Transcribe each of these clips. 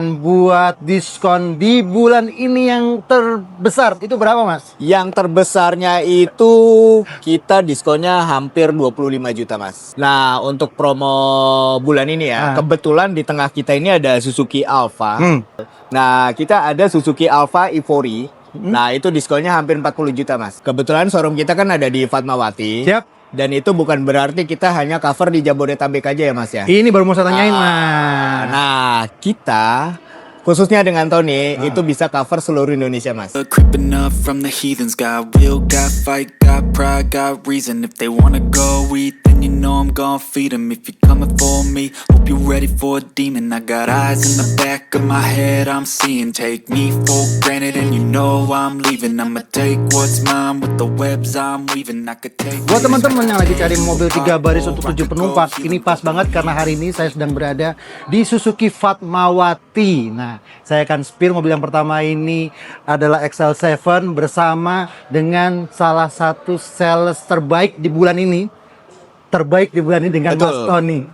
Buat diskon di bulan ini yang terbesar itu berapa, Mas? Yang terbesarnya itu kita diskonnya hampir 25 juta, Mas. Nah, untuk promo bulan ini ya, kebetulan di tengah kita ini ada Suzuki Alfa. Nah, kita ada Suzuki Alfa Euphoria. Nah, itu diskonnya hampir 40 juta, Mas. Kebetulan showroom kita kan ada di Fatmawati. Siap. Dan itu bukan berarti kita hanya cover di Jabodetabek aja ya, Mas ya. Ini baru mau saya tanyain, Mas. Nah, kita khususnya dengan Tony itu bisa cover seluruh Indonesia, Mas. Creeping up from the heathens, got will, got fight, got pride, got reason. If they wanna go eat, then you know I'm gonna feed them. If you're coming for me, hope you're ready for a demon. I got eyes in the back of my head, I'm seeing. Take me for granted and you know I'm leaving. I'ma take what's mine with the webs I'm weaving. I could take. Buat teman-teman yang lagi cari mobil 3 baris untuk 7 penumpang, ini pas banget karena hari ini saya sedang berada di Suzuki Fatmawati. Nah, saya akan spill mobil yang pertama ini adalah XL7 bersama dengan salah satu sales terbaik di bulan ini. Terbaik di bulan ini dengan Betul. Mas Tony.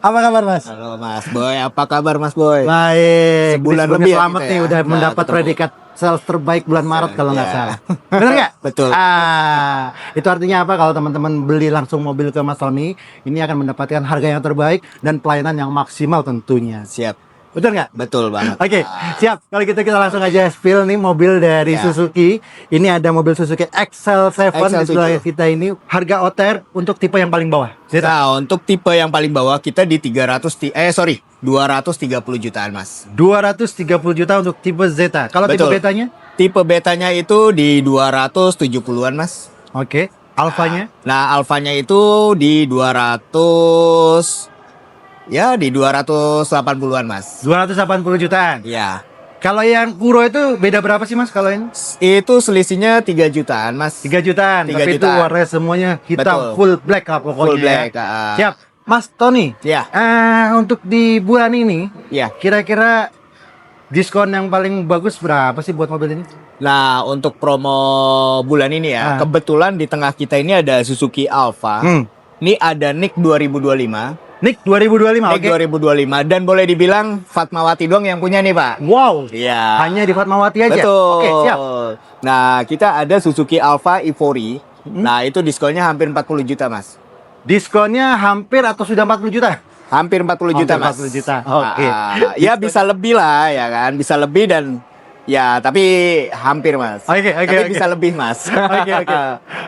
Apa kabar, Mas? Halo Mas Boy, apa kabar Mas Boy? Baik. Sebulan Sebelumnya lebih ya selamat kita nih ya. udah Nah, mendapat ketemu. predikat sales terbaik bulan Maret kalau nggak Iya. salah. Benar nggak? Betul. Itu artinya apa? Kalau teman-teman beli langsung mobil ke Mas Tony, ini akan mendapatkan harga yang terbaik dan pelayanan yang maksimal tentunya. Siap. Betul nggak? Betul banget. Oke, siap. Kalau gitu kita langsung aja spill nih mobil dari Ya. Suzuki. Ini ada mobil Suzuki XL7 di XL7. sebelah kita ini. Harga OTR untuk tipe yang paling bawah. Zeta. Nah, untuk tipe yang paling bawah kita di 230 jutaan, Mas. 230 juta untuk tipe Zeta. Kalau tipe Betul. betanya? Tipe betanya itu di 270-an, Mas. Oke. Alfanya? Nah, alfanya itu di 280-an, Mas. 280 jutaan. Ya. Kalau yang Kuro itu beda berapa sih, Mas, kalau ini? Itu selisihnya 3 jutaan, Mas. 3 jutaan. 3 Tapi itu jutaan. warnanya semuanya hitam, Betul. full black lah pokoknya. Full black, Ya. Siap. Mas Tony. Ya. Untuk di bulan ini, Ya. kira-kira diskon yang paling bagus berapa sih buat mobil ini? Nah, untuk promo bulan ini ya, kebetulan di tengah kita ini ada Suzuki Alfa. Ini ada NIK 2025. NIK 2025, NIK oke. 2025 dan boleh dibilang Fatmawati doang yang punya nih, Pak. Wow. Iya. Hanya di Fatmawati aja. Betul. Oke, siap. Nah, kita ada Suzuki Alfa Euphoria. Nah, itu diskonnya hampir 40 juta, Mas. Diskonnya hampir atau sudah 40 juta? Hampir 40 juta, Hampir Mas. 40 juta. Oke. Ya bisa lebih lah, ya kan? Bisa lebih dan ya, tapi hampir, Mas. Oke. Tapi bisa lebih, Mas. Oke.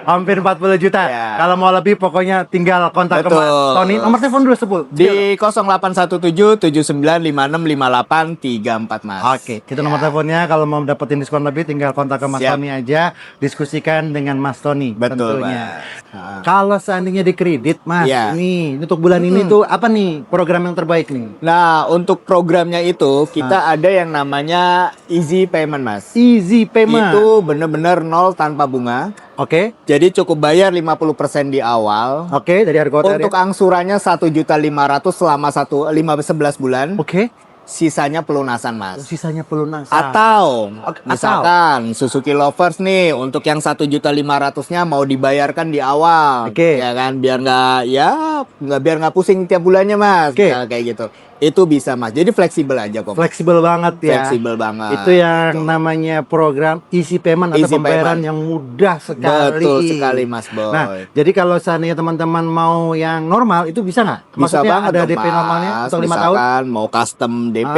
Hampir 40 juta. Ya. Kalau mau lebih pokoknya tinggal kontak ke Betul. Mas Tony. Nomor telepon dulu sepul. Di 081779565834, Mas. Oke, itu nomor teleponnya. Kalau mau dapetin diskon lebih tinggal kontak ke Mas Siap. Tony aja. Diskusikan dengan Mas Tony. Betul, tentunya. Mas. Kalau seandainya di kredit, Mas, Ya. nih untuk bulan ini tuh apa nih program yang terbaik nih? Nah, untuk programnya itu kita ada yang namanya Easy Payment, Mas. Easy payment. Itu bener-bener nol tanpa bunga. Oke. Jadi cukup bayar 50% di awal. Oke, dari harga OTR. Untuk angsurannya 1.500.000 selama 11 bulan. Oke. Sisanya pelunasan, Mas. Sisanya pelunasan. Atau Oke, misalkan Suzuki Lovers nih untuk yang 1.500.000-nya mau dibayarkan di awal. Oke. Ya kan biar nggak pusing tiap bulannya, Mas. Oke. Misalnya kayak gitu. Itu bisa, Mas. Jadi fleksibel aja kok. Fleksibel banget ya. Fleksibel banget. Itu yang namanya program easy payment atau Easy pembayaran payment. yang mudah sekali. Betul sekali, Mas Boy. Nah, jadi kalau seandainya teman-teman mau yang normal itu bisa nggak? Bisa Maksudnya banget ada dong, DP Mas. normalnya untuk 5 tahun? Misalkan mau custom DP,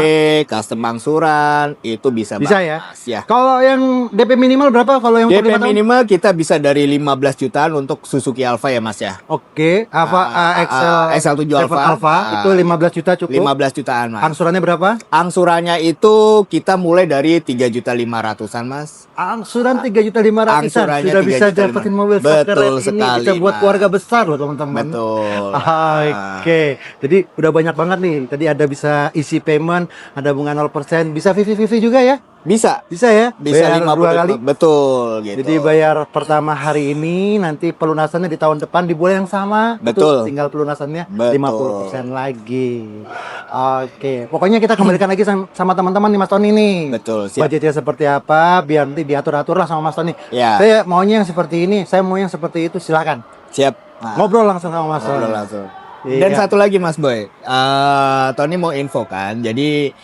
custom angsuran, itu bisa Bisa banget, ya? Mas. Ya. Kalau yang DP minimal berapa kalau yang untuk DP 5 tahun? minimal kita bisa dari 15 jutaan untuk Suzuki Alfa ya, Mas ya. Oke, XL7 Alfa itu 15 juta cukup. 15 jutaan, Mas. Angsurannya berapa? Angsurannya itu kita mulai dari 3.500.000-an, Mas. Angsuran 3.500.000-an Angsurannya sudah bisa 3.500.000. dapetin mobil Betul sekeren ini. sekali, Bisa buat Mas. keluarga besar loh teman-teman. Betul. Oke, jadi udah banyak banget nih. Tadi ada bisa easy payment, ada bunga 0%, bisa VV juga ya? Bisa. Bisa ya? Bisa Bayar 50 dua kali. Betul gitu. Jadi bayar pertama hari ini, nanti pelunasannya di tahun depan di bulan yang sama. Betul. Tinggal pelunasannya Betul. 50% lagi. Oke, pokoknya kita kembalikan lagi sama teman-teman nih Mas Tony nih. Betul, siap. Budgetnya seperti apa, biar nanti diatur-atur lah sama Mas Tony. Ya. Saya maunya yang seperti ini, saya mau yang seperti itu, silakan. Siap. Nah, Ngobrol langsung sama Mas ngobrol Tony. langsung. Iya. Dan satu lagi, Mas Boy. Tony mau info kan. Jadi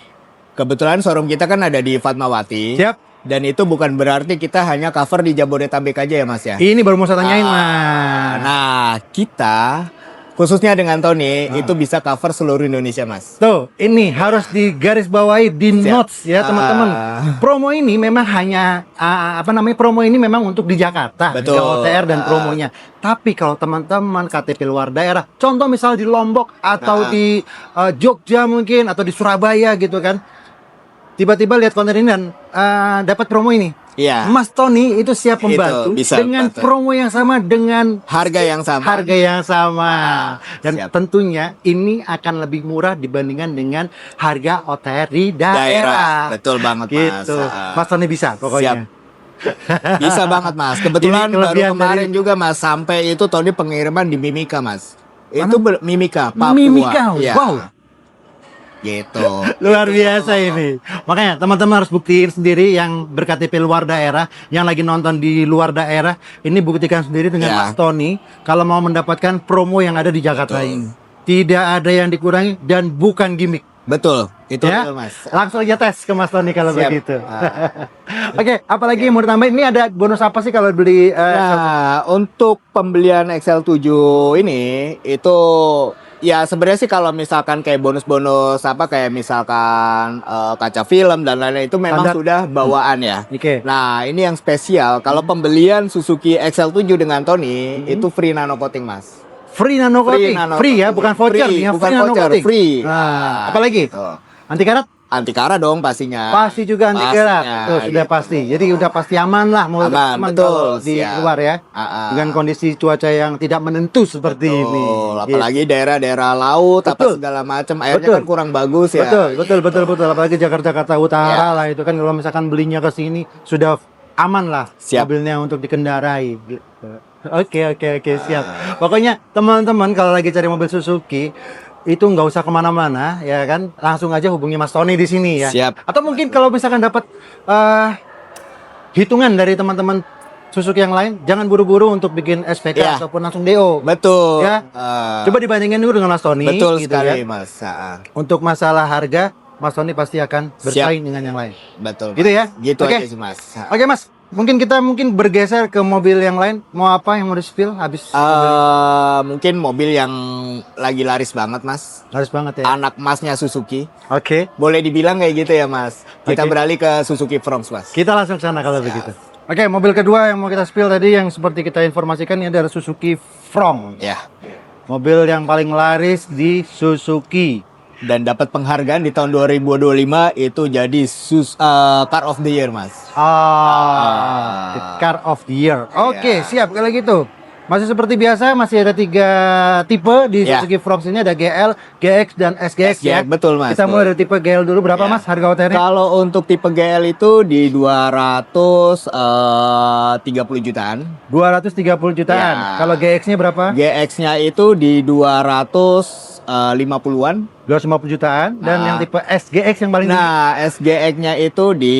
Kebetulan showroom kita kan ada di Fatmawati. Siap. Dan itu bukan berarti kita hanya cover di Jabodetabek aja ya Mas ya. Ini baru mau saya tanyain, Mas. Nah, kita khususnya dengan Tony itu bisa cover seluruh Indonesia, Mas. Tuh, ini harus digarisbawahi di Siap. notes ya, teman-teman. Promo ini memang hanya promo ini memang untuk di Jakarta, Betul. di OTR dan promonya. Tapi kalau teman-teman KTP luar daerah, contoh misal di Lombok atau di Jogja mungkin atau di Surabaya gitu kan. Tiba-tiba lihat konten ini dan dapat promo ini. Iya. Mas Tony itu siap membantu bisa dengan bantu. promo yang sama dengan Harga yang sama. harga yang sama. Dan siap. tentunya ini akan lebih murah dibandingkan dengan harga OTR di daerah. Betul banget, Mas. Gitu. Mas Tony bisa pokoknya. Bisa banget, Mas. Kebetulan Ini baru kelebihan kemarin juga, Mas, sampai itu Tony pengiriman di Mimika, Mas. Itu Mimika, Papua. Mimika, Iya. wow. Gitu. Luar biasa ini. Makanya teman-teman harus buktiin sendiri yang ber-KTP luar daerah, yang lagi nonton di luar daerah, ini buktikan sendiri dengan Ya. Mas Tony kalau mau mendapatkan promo yang ada di Jakarta Betul. ini. Tidak ada yang dikurangi dan bukan gimmick. Betul. Itu Ya, real, Mas. langsung aja tes ke Mas Tony kalau Siap. begitu. Oke, apalagi yang mau ditambahin? Ini ada bonus apa sih kalau beli? Nah, untuk pembelian XL7 ini itu ya sebenarnya sih kalau misalkan kayak bonus-bonus apa kayak misalkan kaca film dan lain-lain itu memang Standar. sudah bawaan ya. Oke. Nah, ini yang spesial kalau pembelian Suzuki XL7 dengan Tony itu free nano coating, Mas. Free nano coating, free ya, bukan voucher Free, nih ya, bukan free nano voucher, coating. free. Nah, apalagi? Gitu. Anti karat? Anti karat dong pastinya. Pasti juga anti karat. Pastinya, Tuh, sudah gitu. pasti. Jadi udah pasti aman lah mau Aman, teman betul, kalau di siap. luar ya. Dengan kondisi cuaca yang tidak menentu seperti ini. Betul, apalagi daerah-daerah laut apa Betul. segala macam airnya Betul. kan kurang bagus ya. Betul. Apalagi Jakarta Utara Ya. lah itu kan kalau misalkan belinya ke sini sudah aman lah Siap. mobilnya untuk dikendarai. Gitu. Oke, siap. Pokoknya teman-teman kalau lagi cari mobil Suzuki itu nggak usah kemana-mana ya kan, langsung aja hubungi Mas Tony di sini ya. Siap. Atau mungkin kalau misalkan dapat hitungan dari teman-teman Suzuki yang lain, jangan buru-buru untuk bikin SPK Ya. ataupun langsung DO. Betul. Ya. Coba dibandingin dulu dengan Mas Tony. betul gitu sekali, ya. Mas. Untuk masalah harga, Mas Tony pasti akan bersaing dengan yang lain. Betul. Gitu ya? Gitu Oke. aja sih, Mas. Oke Mas, mungkin kita bergeser ke mobil yang lain. Mau apa yang mau di-spill habis? Mungkin mobil yang lagi laris banget, Mas. Harus banget ya. Anak masnya Suzuki. Oke, Boleh dibilang kayak gitu ya, Mas. Kita Oke. beralih ke Suzuki Fronx, Mas. kita langsung ke sana kalau begitu. Oke, mobil kedua yang mau kita spill tadi yang seperti kita informasikan ini adalah Suzuki Fronx. Ya. Mobil yang paling laris di Suzuki. Dan dapat penghargaan di tahun 2025 itu jadi Car of the Year, Mas. The Car of the Year. Oke, siap kalau gitu. Masih seperti biasa, masih ada 3 tipe di Ya. Suzuki Fronx ini, ada GL, GX, dan SGX ya. Betul, Mas. Kita mulai dari tipe GL dulu. Berapa Ya. Mas harga OTR-nya? Kalau untuk tipe GL itu di 230 jutaan. 230 jutaan. Ya. Kalau GX-nya berapa? GX-nya itu di 250-an. 250 jutaan. Dan Nah. yang tipe SGX yang paling tinggi? Nah, SGX-nya itu di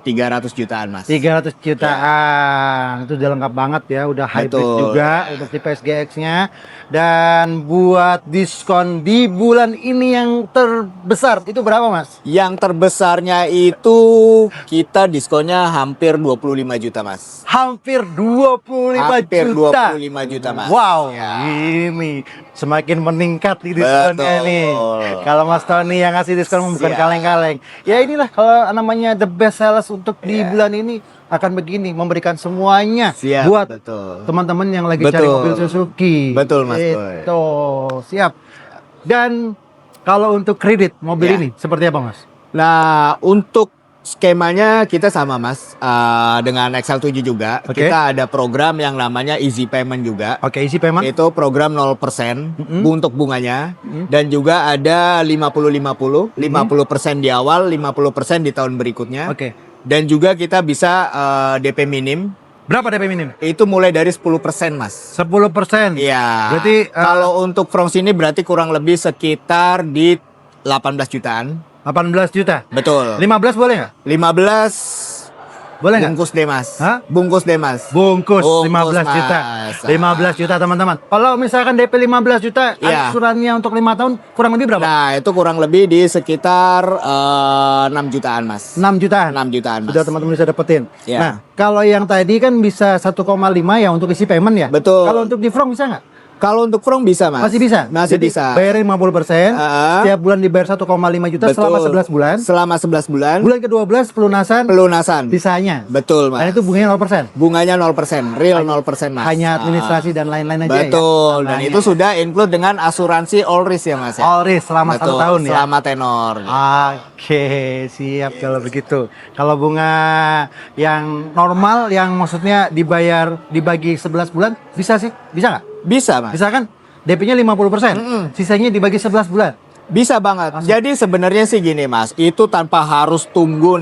300 jutaan, Mas. 300 jutaan. Itu udah lengkap banget ya, udah hybrid Betul. juga untuk tipe SGX-nya. Dan buat diskon di bulan ini yang terbesar itu berapa, Mas? Yang terbesarnya itu kita diskonnya hampir 25 juta, Mas. Hampir 25 Hampir juta. 25 juta, Mas. Wow, Ya. ini semakin meningkat nih diskonnya Betul. nih. Kalau Mas Tony yang ngasih diskon bukan Siap. kaleng-kaleng. Ya inilah kalau namanya the best sales untuk di bulan ini akan begini, memberikan semuanya Siap, buat betul. teman-teman yang lagi cari Betul. mobil Suzuki. Betul, Mas Boy. Itu siap. Dan kalau untuk kredit mobil Ya. ini seperti apa, Mas? Nah, untuk skemanya kita sama, Mas. Dengan XL7 juga. Oke. Kita ada program yang namanya Easy Payment juga. Oke, isi payment. Itu program 0% untuk bunganya. Dan juga ada 50-50. 50% di awal, 50% di tahun berikutnya. Oke. Dan juga kita bisa DP minim. Berapa DP minim? Itu mulai dari 10%, Mas. 10%. Iya. Berarti, kalau untuk Fronx ini berarti kurang lebih sekitar di 18 jutaan. 18 juta. Betul. 15 boleh nggak? 15 Boleh nggak? Bungkus deh mas. Hah? Bungkus deh mas. Bungkus 15 Mas. juta. 15 juta teman-teman. Kalau misalkan DP 15 juta, Iya. angsurannya untuk 5 tahun kurang lebih berapa? Nah itu kurang lebih di sekitar 6 jutaan mas. 6 jutaan. 6 jutaan mas. Sudah teman-teman bisa dapetin. Iya. Nah, kalau yang tadi kan bisa 1,5 ya untuk isi payment ya. Betul. Kalau untuk di Frong bisa nggak? Kalau untuk Frong bisa mas. Masih bisa. Masih Jadi, bisa. Bayarin 50%. Setiap bulan dibayar 1,5 juta selama 11 bulan. Selama 11 bulan. Bulan ke-12 pelunasan Pelunasan. sisanya. Betul mas. Dan itu bunganya 0%. Bunganya 0%, real 0% mas. Hanya administrasi dan lain-lain aja ya. Betul. Dan Tambahannya. itu sudah include dengan asuransi all risk ya mas ya. All risk selama 1 Betul, tahun ya. selama tenor. Oke, siap kalau begitu. Kalau bunga yang normal, yang maksudnya dibayar dibagi 11 bulan, bisa sih? Bisa nggak? Bisa mas. Bisa kan? DP-nya 50%, sisanya dibagi 11 bulan. Bisa banget. Jadi sebenarnya sih gini mas, itu tanpa harus tunggu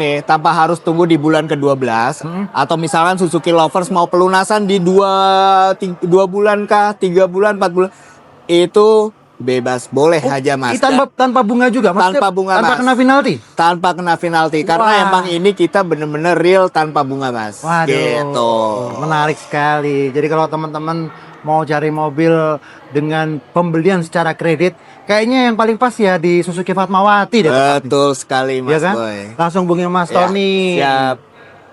di bulan ke-12 atau misalkan Suzuki Lovers mau pelunasan di 2 bulan kah, 3 bulan, 4 bulan, itu bebas, boleh aja mas. Tanpa bunga juga, maksudnya Tanpa bunga, tanpa Mas. kena penalti. Tanpa kena penalti karena Wah. emang ini kita bener-bener real tanpa bunga mas. Waduh, Gitu. menarik sekali. Jadi kalau teman-teman mau cari mobil dengan pembelian secara kredit, kayaknya yang paling pas ya di Suzuki Fatmawati deh. Betul sekali mas Ya kan? Boy. Langsung hubungi Mas Ya, Tony. siap.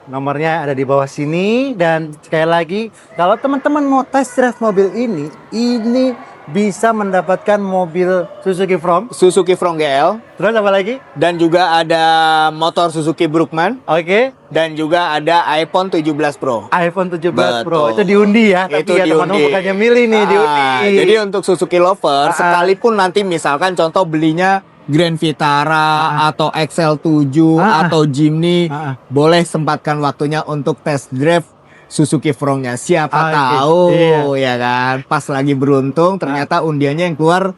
Nomornya ada di bawah sini. Dan sekali lagi, kalau teman-teman mau test drive mobil ini bisa mendapatkan mobil Suzuki From. Suzuki Front GL Terus apa lagi? dan juga ada motor Suzuki Brookman Oke, dan juga ada iPhone 17 Pro. iPhone 17 Pro. Betul. Itu diundi ya. Tapi Itu ya teman-teman diundi. bukannya milih nih, diundi. Jadi untuk Suzuki Lover sekalipun nanti misalkan contoh belinya Grand Vitara atau XL7 atau Jimny, boleh sempatkan waktunya untuk test drive Suzuki Front-nya. Siapa Oke. tahu Iya. ya kan, pas lagi beruntung ternyata undiannya yang keluar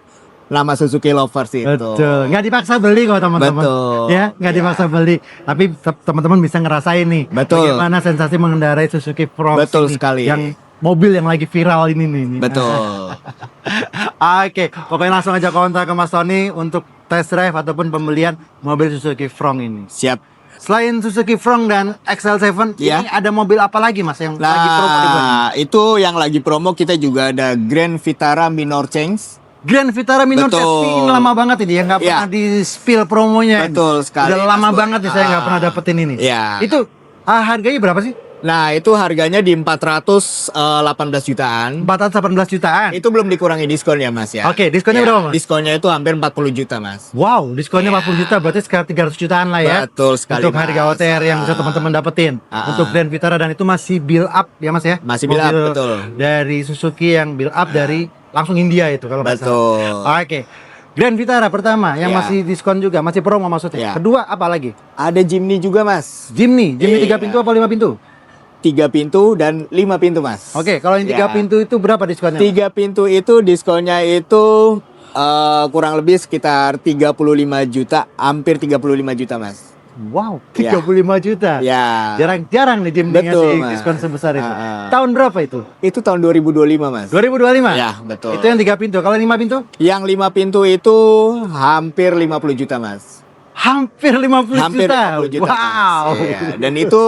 nama Suzuki Lovers itu. Betul, nggak dipaksa beli kok teman-teman. Betul. Ya, nggak dipaksa beli. Tapi teman-teman bisa ngerasain nih. Betul. Bagaimana sensasi mengendarai Suzuki Frost Betul ini, sekali. Yang mobil yang lagi viral ini nih. Betul. Oke, pokoknya langsung aja kontak ke Mas Tony untuk test drive ataupun pembelian mobil Suzuki Front ini. Siap. Selain Suzuki Front dan XL7, Iya. ini ada mobil apa lagi Mas yang lagi promo di bulan ini? Nah, itu yang lagi promo kita juga ada Grand Vitara Minor Change. Grand Vitara Minor Betul. Change ini lama banget ini ya, nggak Iya. pernah di spill promonya. Betul sekali, Udah Mas lama Boy. banget nih saya nggak pernah dapetin ini. Iya. Itu harganya berapa sih? Nah, itu harganya di 418 jutaan. 418 jutaan. Itu belum dikurangi diskon ya, Mas ya. Oke, diskonnya Ya, berapa, Mas? Diskonnya itu hampir 40 juta, Mas. Wow, diskonnya 40 juta berarti sekitar 300 jutaan lah ya. Betul sekali, Untuk harga Mas. OTR yang bisa teman-teman dapetin. Untuk Grand Vitara dan itu masih build up ya Mas ya? Masih build up, Mobil betul. Dari Suzuki yang build up dari langsung India itu kalau nggak Betul. salah. Oke. Grand Vitara pertama yang Ya. masih diskon juga, masih promo maksudnya. Ya. Kedua apa lagi? Ada Jimny juga, Mas. Jimny Iya. 3 pintu apa 5 pintu? 3 pintu dan 5 pintu, Mas. Oke, kalau yang 3 Ya. pintu itu berapa diskonnya? 3 pintu itu diskonnya itu kurang lebih sekitar 35 juta, hampir 35 juta, Mas. Wow, Ya. 35 juta. Ya. Jarang-jarang nih Jimny Betul, ngasih Mas. diskon sebesar itu. Ah. Tahun berapa itu? Itu tahun 2025, Mas. 2025? Ya, betul. Itu yang 3 pintu. Kalau 5 pintu? Yang 5 pintu itu hampir 50 juta, Mas. Hampir 50 Hampir juta. 50 juta. Wow. Mas. Iya. Dan itu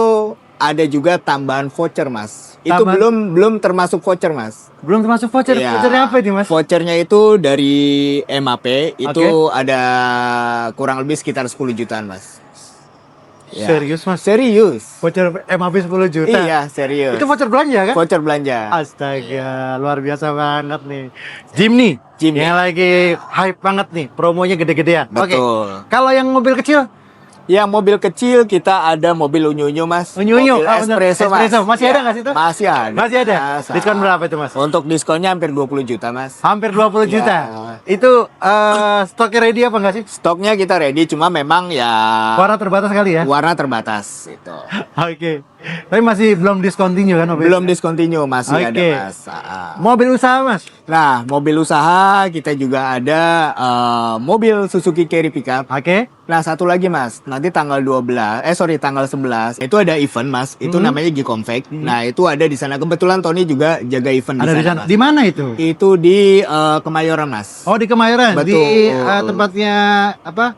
ada juga tambahan voucher, Mas. Itu Tambahan- belum termasuk voucher, Mas. Belum termasuk voucher. Iya. Vouchernya apa ini, Mas? Vouchernya itu dari MAP itu Oke. ada kurang lebih sekitar 10 jutaan, Mas. Ya. Serius, Mas? Serius. Voucher MAP 10 juta. Iya, serius. Itu voucher belanja kan? voucher belanja. Astaga, luar biasa banget nih. Jimny, Jimny. yang lagi hype banget nih, promonya gede-gedean. Oke. Betul. Kalau yang mobil kecil, Yang mobil kecil kita ada mobil Unyu-Unyu, Mas. Unyu-Unyu, Mobil ah, bener. Espresso, Mas. Espresso. Masih Ya, ada nggak sih itu? Masih ada. masih ada. Masa. Diskon berapa itu, Mas? Untuk diskonnya hampir 20 juta, Mas. Hampir 20 Ya. juta. Itu stoknya ready apa enggak sih? Stoknya kita ready, cuma memang ya Warna terbatas kali ya? warna terbatas itu. Oke. Tapi masih belum discontinue kan mobil? Belum discontinue, masih ada, Oke. Mas. Mobil usaha, Mas? Nah, mobil usaha kita juga ada mobil Suzuki Carry Pickup. Oke. Nah, satu lagi, Mas. Nanti tanggal 11 itu ada event, Mas. Itu namanya G-Convect. Nah, itu ada di sana. Kebetulan Tony juga jaga event Ada di sana. Mas. Di mana itu? Itu di Kemayoran, Mas. Oh, di Kemayoran. Betul. Di tempatnya apa?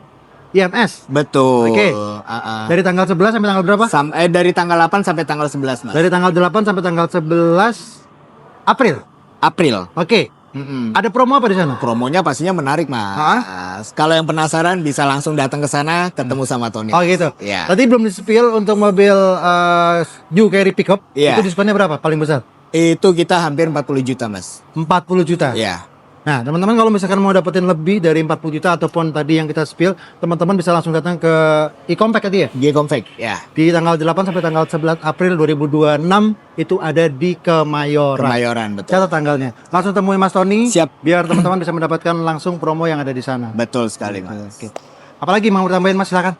IMS. Betul. Oke. Dari tanggal 11 sampai tanggal berapa? Dari tanggal 8 sampai tanggal 11, Mas. Dari tanggal 8 sampai tanggal 11 April. April. Oke. Ada promo apa di sana? Promonya pastinya menarik, Mas. Kalau yang penasaran bisa langsung datang ke sana ketemu sama Tony. Oh gitu. Iya. Tadi belum di-spill untuk mobil New Carry Pickup. Iya. Itu diskonnya berapa paling besar? Itu kita hampir 40 juta, Mas. 40 juta. Iya. Nah, teman-teman kalau misalkan mau dapetin lebih dari 40 juta ataupun tadi yang kita spill, teman-teman bisa langsung datang ke e-compact tadi ya? G-Compact, ya. Di tanggal 8 sampai tanggal 11 April 2026 itu ada di Kemayoran. Kemayoran, betul. Catat tanggalnya. Langsung temui Mas Tony. Siap. Biar teman-teman bisa mendapatkan langsung promo yang ada di sana. Betul sekali, Mas. Oke. Apalagi mau tambahin Mas, silakan.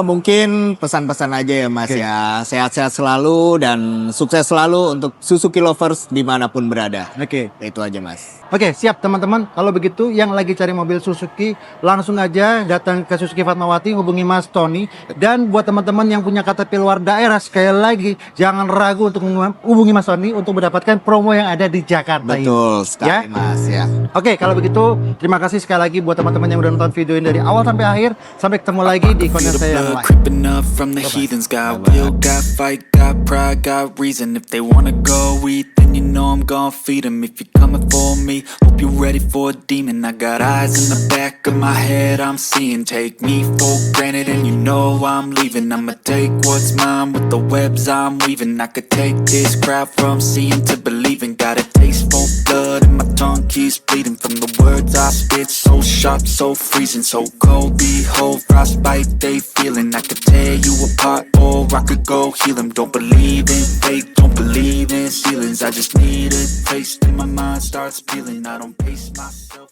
Mungkin pesan-pesan aja ya, Mas, Oke. ya. Sehat-sehat selalu dan sukses selalu untuk Suzuki lovers dimanapun berada. Oke. Itu aja, Mas. Oke, siap teman-teman. Kalau begitu yang lagi cari mobil Suzuki langsung aja datang ke Suzuki Fatmawati, hubungi Mas Tony. Dan buat teman-teman yang punya KTP luar daerah, sekali lagi jangan ragu untuk hubungi Mas Tony untuk mendapatkan promo yang ada di Jakarta ini. Betul sekali, Ya? Mas, ya. Oke, kalau begitu terima kasih sekali lagi buat teman-teman yang udah nonton video ini dari awal sampai akhir. Sampai ketemu lagi di konten Feel the saya yang blood lain. creeping up from the heathens. Got will, got fight, got pride, got reason. If they wanna go eat, then you know I'm gon' feed them. If you're coming for me, hope you're ready for a demon. I got eyes in the back of my head, I'm seeing. Take me for granted and you know I'm leaving. I'ma take what's mine with the webs I'm weaving. I could take this crowd from seeing to believing. Got a taste for blood and my tongue keeps bleeding. From the words I spit, so sharp, so freezing. So cold, behold, frostbite they feeling. I could tear you apart or I could go heal them. Don't believe in fate, don't believe in ceilings. I just need a taste and my mind starts peeling. I don't pace myself.